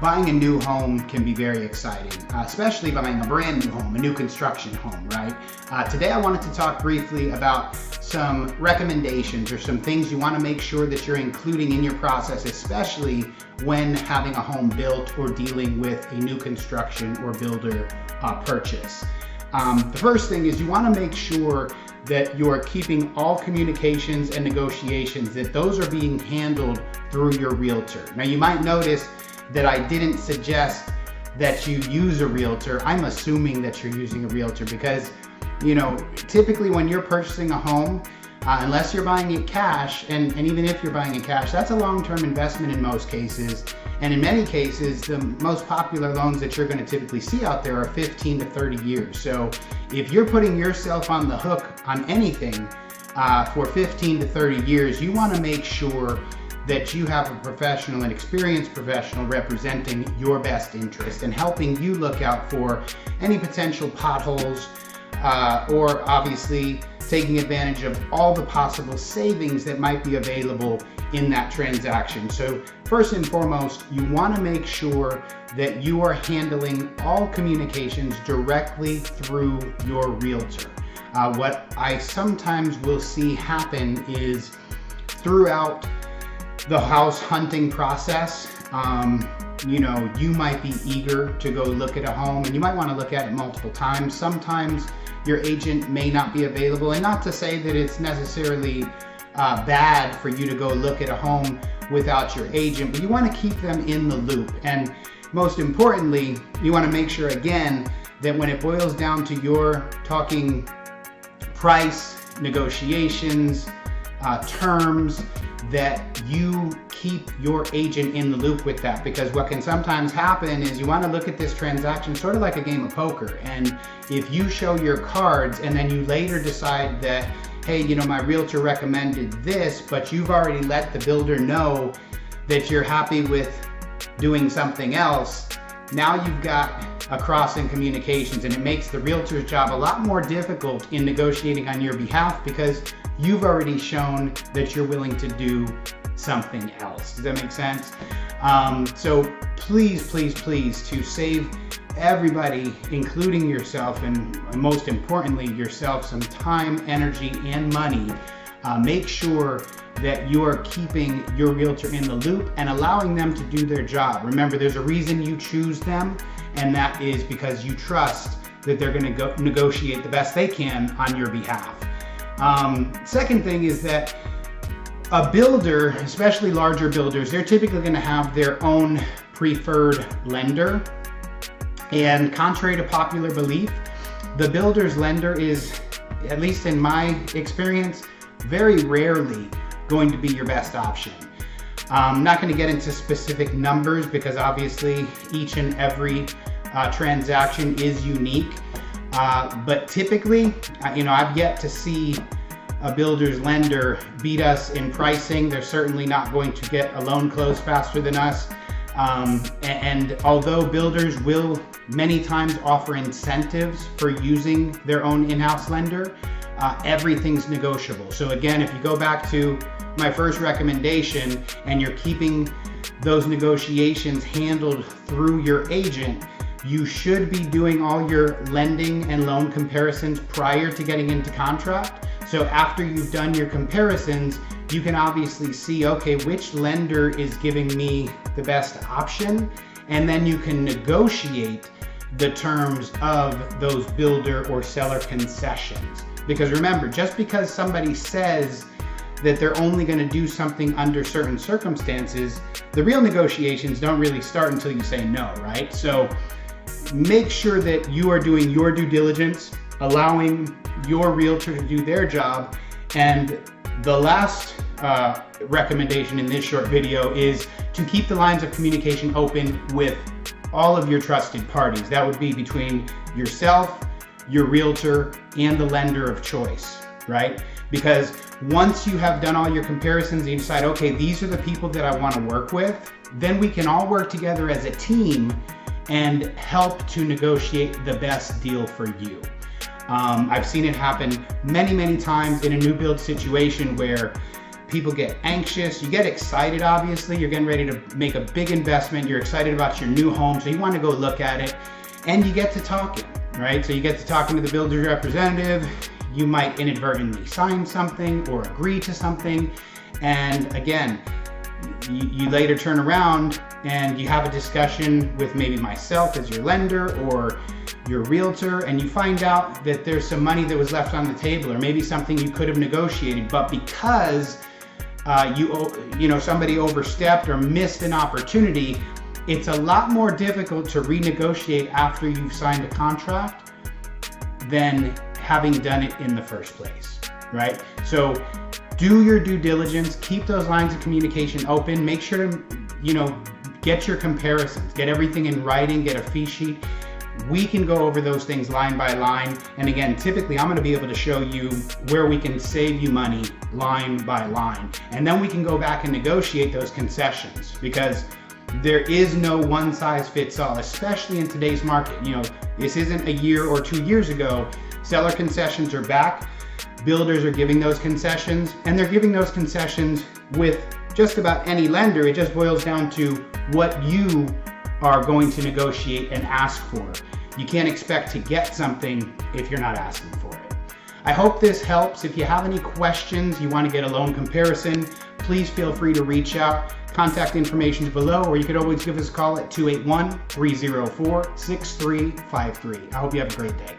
buying a new home can be very exciting, especially buying a brand new home, a new construction home, right? Today I wanted to talk briefly about some recommendations or some things you want to make sure that you're including in your process, especially when having a home built or dealing with a new construction or builder purchase. The first thing is you want to make sure that you're keeping all communications and negotiations, that those are being handled through your realtor. Now you might notice that I didn't suggest that you use a realtor. I'm assuming that you're using a realtor because, you know, typically when you're purchasing a home, unless you're buying it cash, and even if you're buying it cash, that's a long-term investment in most cases. And in many cases, the most popular loans that you're going to typically see out there are 15 to 30 years. So if you're putting yourself on the hook on anything for 15 to 30 years, you want to make sure that you have a professional, an experienced professional representing your best interest and helping you look out for any potential potholes or obviously taking advantage of all the possible savings that might be available in that transaction. So first and foremost, you want to make sure that you are handling all communications directly through your realtor. What I sometimes will see happen is throughout the house hunting process, you know, you might be eager to go look at a home and you might want to look at it multiple times. Sometimes your agent may not be available, and not to say that it's necessarily bad for you to go look at a home without your agent, but you want to keep them in the loop. And most importantly, you want to make sure again that when it boils down to your talking price, negotiations, terms, that you keep your agent in the loop with that, because what can sometimes happen is you want to look at this transaction sort of like a game of poker, and if you show your cards and then you later decide that, hey, you know, my realtor recommended this, but you've already let the builder know that you're happy with doing something else, now you've got a cross in communications, and it makes the realtor's job a lot more difficult in negotiating on your behalf because you've already shown that you're willing to do something else. Does that make sense? So please, please, please, to save everybody, including yourself, and most importantly yourself, some time, energy, and money, make sure that you are keeping your realtor in the loop and allowing them to do their job. Remember, there's a reason you choose them, and that is because you trust that they're going to negotiate the best they can on your behalf. Second thing is that a builder, especially larger builders, they're typically going to have their own preferred lender. And contrary to popular belief, the builder's lender is, at least in my experience, very rarely going to be your best option. I'm not going to get into specific numbers because obviously each and every transaction is unique. But typically, you know, I've yet to see a builder's lender beat us in pricing. They're certainly not going to get a loan closed faster than us. And although builders will many times offer incentives for using their own in-house lender, everything's negotiable. So again, if you go back to my first recommendation and you're keeping those negotiations handled through your agent, you should be doing all your lending and loan comparisons prior to getting into contract. So after you've done your comparisons, you can obviously see, okay, which lender is giving me the best option, and then you can negotiate the terms of those builder or seller concessions. Because remember, just because somebody says that they're only going to do something under certain circumstances, the real negotiations don't really start until you say no, right? So make sure that you are doing your due diligence, allowing your realtor to do their job. And the last recommendation in this short video is to keep the lines of communication open with all of your trusted parties. That would be between yourself, your realtor, and the lender of choice, right? Because once you have done all your comparisons and you decide, okay, these are the people that I want to work with, then we can all work together as a team and help to negotiate the best deal for you. I've seen it happen many, many times in a new build situation where people get anxious, you get excited, obviously, you're getting ready to make a big investment, you're excited about your new home, so you want to go look at it, and you get to talking, right? So you get to talking to the builder's representative, you might inadvertently sign something or agree to something, and again, you later turn around and you have a discussion with maybe myself as your lender or your realtor, and you find out that there's some money that was left on the table, or maybe something you could have negotiated, but because somebody overstepped or missed an opportunity, it's a lot more difficult to renegotiate after you've signed a contract than having done it in the first place, right? So do your due diligence, keep those lines of communication open, make sure to, get your comparisons, get everything in writing, get a fee sheet. We can go over those things line by line. And again, typically I'm gonna be able to show you where we can save you money line by line. And then we can go back and negotiate those concessions, because there is no one size fits all, especially in today's market. This isn't a year or 2 years ago. Seller concessions are back. Builders are giving those concessions, and they're giving those concessions with just about any lender. It just boils down to what you are going to negotiate and ask for. You can't expect to get something if you're not asking for it. I hope this helps. If you have any questions, you want to get a loan comparison, please feel free to reach out. Contact information is below, or you could always give us a call at 281-304-6353. I hope you have a great day.